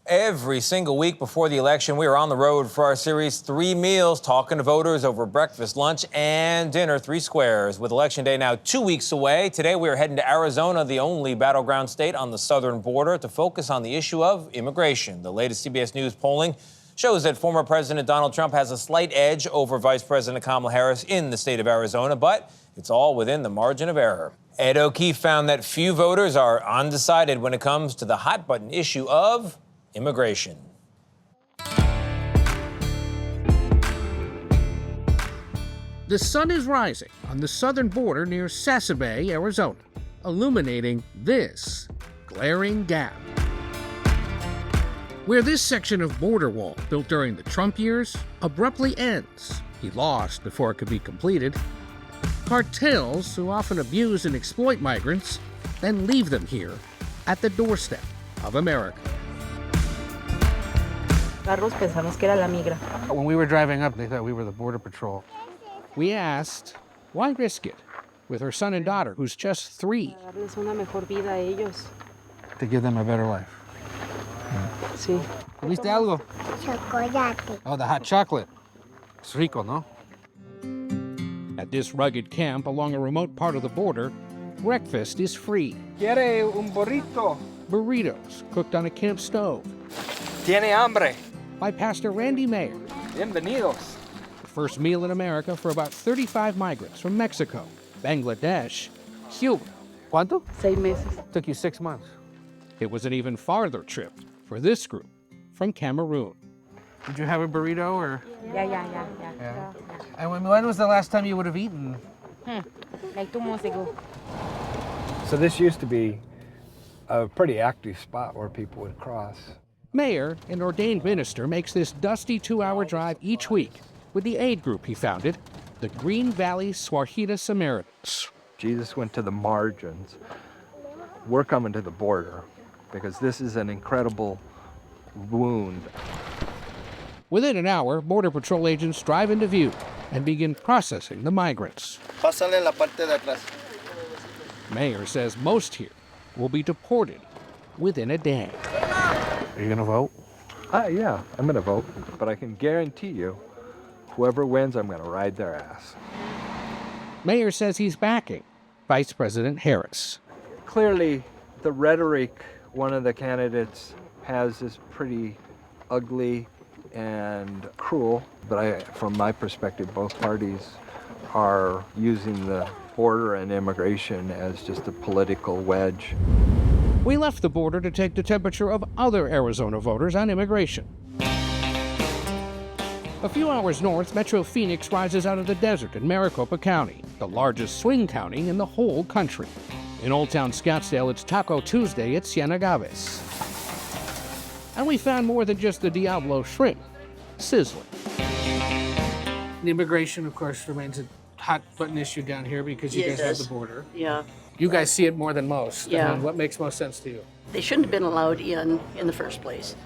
Every single week before the election, we are on the road for our series, 3 Meals, talking to voters over breakfast, lunch, and dinner, 3 squares. With Election Day now 2 weeks away, today we are heading to Arizona, the only battleground state on the southern border, to focus on the issue of immigration. The latest CBS News polling shows that former President Donald Trump has a slight edge over Vice President Kamala Harris in the state of Arizona, but it's all within the margin of error. Ed O'Keefe found that few voters are undecided when it comes to the hot-button issue of immigration. The sun is rising on the southern border near Bay, Arizona, illuminating this glaring gap. Where this section of border wall, built during the Trump years, abruptly ends, he lost before it could be completed. Cartels, who often abuse and exploit migrants, then leave them here at the doorstep of America. When we were driving up, they thought we were the Border Patrol. We asked, why risk it with her son and daughter, who's just 3? To give them a better life. Sí. ¿Comiste algo? Chocolate. Oh, the hot chocolate. It's rico, no? At this rugged camp along a remote part of the border, breakfast is free. ¿Quiere un burrito? Burritos cooked on a camp stove ¿Tiene hambre? by Pastor Randy Mayer. Bienvenidos. The first meal in America for about 35 migrants from Mexico, Bangladesh, Cuba. ¿Cuánto? 6 meses. Took you 6 months. It was an even farther trip for this group from Cameroon. Did you have a burrito or? Yeah. And when was the last time you would have eaten? Like 2 months ago. So this used to be a pretty active spot where people would cross. Mayer, an ordained minister, makes this dusty 2-hour drive each week with the aid group he founded, the Green Valley Swahili Samaritans. Jesus went to the margins. We're coming to the border because this is an incredible wound. Within an hour, Border Patrol agents drive into view and begin processing the migrants. Pásale la parte de atrás. Mayer says most here will be deported within a day. Are you gonna vote? Yeah, I'm gonna vote, but I can guarantee you, whoever wins, I'm gonna ride their ass. Mayer says he's backing Vice President Harris. Clearly, the rhetoric one of the candidates has is pretty ugly and cruel, but from my perspective, both parties are using the border and immigration as just a political wedge. We left the border to take the temperature of other Arizona voters on immigration. A few hours north, Metro Phoenix rises out of the desert in Maricopa County, the largest swing county in the whole country. In Old Town Scottsdale, it's Taco Tuesday at Cienagaves. And we found more than just the Diablo shrimp, sizzling. The immigration, of course, remains a hot button issue down here because you Yeah, it guys have does. the border. Yeah, You guys see it more than most. Yeah. I mean, what makes most sense to you? they shouldn't have been allowed in the first place.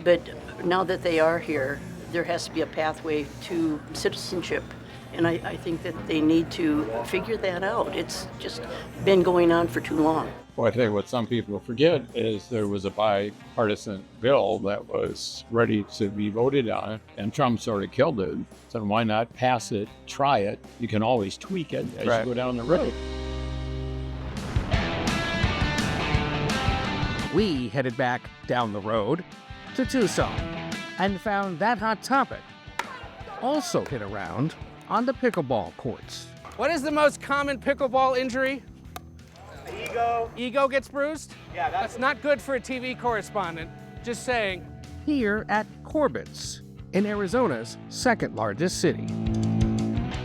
But now that they are here, there has to be a pathway to citizenship. And I think that they need to figure that out. It's just been going on for too long. Well, I think what some people forget is there was a bipartisan bill that was ready to be voted on, and Trump sort of killed it. So why not pass it, try it? You can always tweak it as you go down the road. We headed back down the road to Tucson and found that hot topic also hit around on the pickleball courts. What is the most common pickleball injury? Ego. Ego gets bruised? Yeah, That's not good for a TV correspondent. Just saying. Here at Corbett's, in Arizona's second largest city.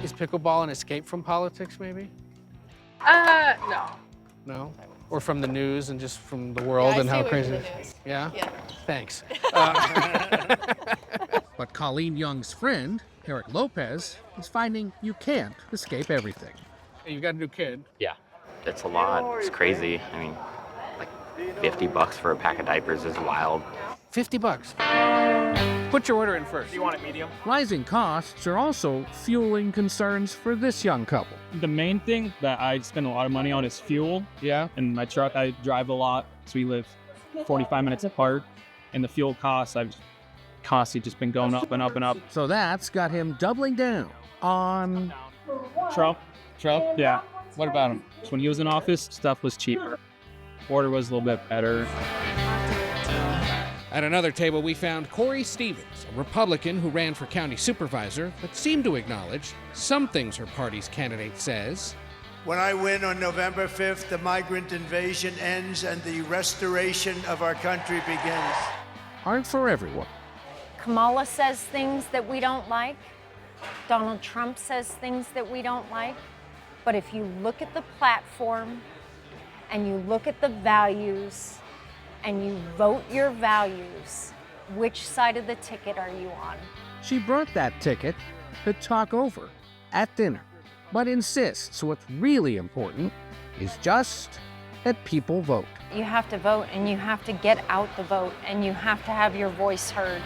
Is pickleball an escape from politics, maybe? No. No? Or from the news and just from the world and how crazy it is? Yeah? Yeah. Thanks. But Colleen Young's friend, Eric Lopez, is finding you can't escape everything. Hey, you got a new kid. Yeah, it's a lot. It's crazy. I mean, like $50 for a pack of diapers is wild. $50. Put your order in first. Do you want it medium? Rising costs are also fueling concerns for this young couple. The main thing that I spend a lot of money on is fuel. Yeah? And my truck, I drive a lot, so we live 45 minutes apart. And the fuel costs, I've constantly just been going up and up and up. So that's got him doubling down on Trump? Yeah. What about him? So when he was in office, stuff was cheaper. Order was a little bit better. At another table, we found Corey Stevens, a Republican who ran for county supervisor, but seemed to acknowledge some things her party's candidate says. When I win on November 5th, the migrant invasion ends and the restoration of our country begins. Aren't for everyone. Kamala says things that we don't like. Donald Trump says things that we don't like. But if you look at the platform and you look at the values and you vote your values, which side of the ticket are you on? She brought that ticket to talk over at dinner, but insists what's really important is just that people vote. You have to vote, and you have to get out the vote, and you have to have your voice heard.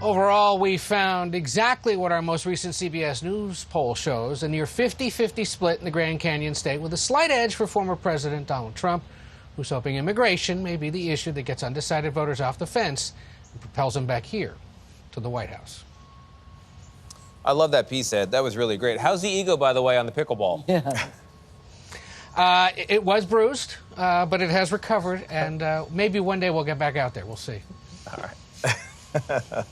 Overall, we found exactly what our most recent CBS News poll shows, a near 50-50 split in the Grand Canyon state, with a slight edge for former President Donald Trump, who's hoping immigration may be the issue that gets undecided voters off the fence and propels them back here to the White House. I love that piece, Ed. That was really great. How's the ego, by the way, on the pickleball? Yeah. It was bruised, but it has recovered, and maybe one day we'll get back out there. We'll see. All right. The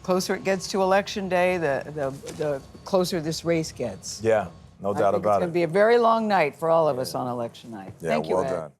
closer it gets to Election Day, the closer this race gets. Yeah, no doubt about it. It's going to be a very long night for all of us on Election night. Yeah, Thank you, well Ed. done.